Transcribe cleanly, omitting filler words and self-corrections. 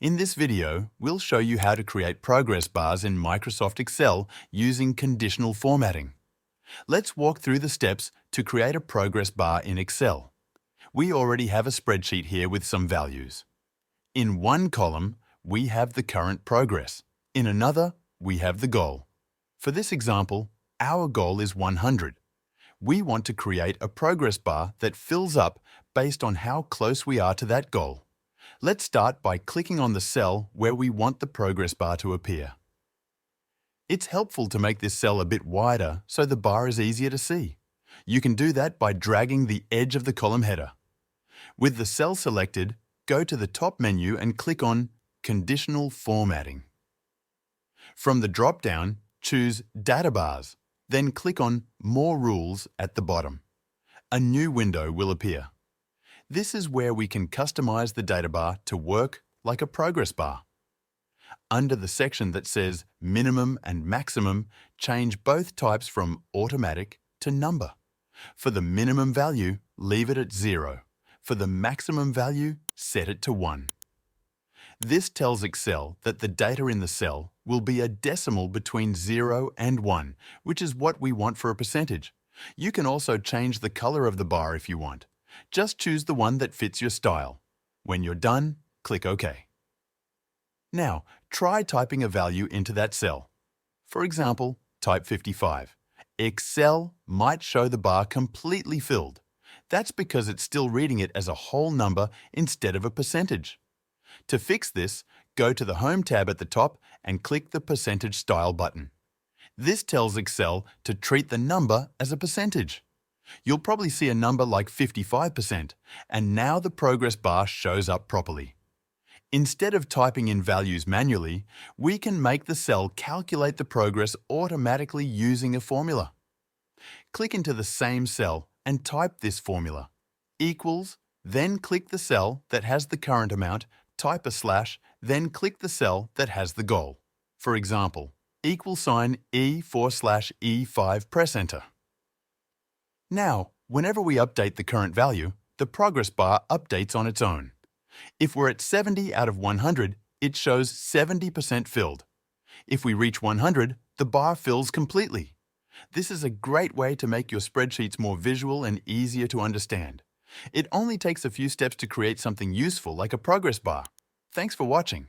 In this video, we'll show you how to create progress bars in Microsoft Excel using conditional formatting. Let's walk through the steps to create a progress bar in Excel. We already have a spreadsheet here with some values. In one column, we have the current progress. In another, we have the goal. For this example, our goal is 100. We want to create a progress bar that fills up based on how close we are to that goal. Let's start by clicking on the cell where we want the progress bar to appear. It's helpful to make this cell a bit wider so the bar is easier to see. You can do that by dragging the edge of the column header. With the cell selected, go to the top menu and click on Conditional Formatting. From the drop-down, choose Data Bars, then click on More Rules at the bottom. A new window will appear. This is where we can customize the data bar to work like a progress bar. Under the section that says Minimum and Maximum, change both types from Automatic to Number. For the minimum value, leave it at 0. For the maximum value, set it to 1. This tells Excel that the data in the cell will be a decimal between 0 and 1, which is what we want for a percentage. You can also change the color of the bar if you want. Just choose the one that fits your style. When you're done, click OK. Now, try typing a value into that cell. For example, type 55. Excel might show the bar completely filled. That's because it's still reading it as a whole number instead of a percentage. To fix this, go to the Home tab at the top and click the Percentage Style button. This tells Excel to treat the number as a percentage. You'll probably see a number like 55%, and now the progress bar shows up properly. Instead of typing in values manually, we can make the cell calculate the progress automatically using a formula. Click into the same cell and type this formula. Equals, then click the cell that has the current amount, type a slash, then click the cell that has the goal. For example, E/E5, press Enter. Now, whenever we update the current value, the progress bar updates on its own. If we're at 70 out of 100, it shows 70% filled. If we reach 100, the bar fills completely. This is a great way to make your spreadsheets more visual and easier to understand. It only takes a few steps to create something useful like a progress bar. Thanks for watching.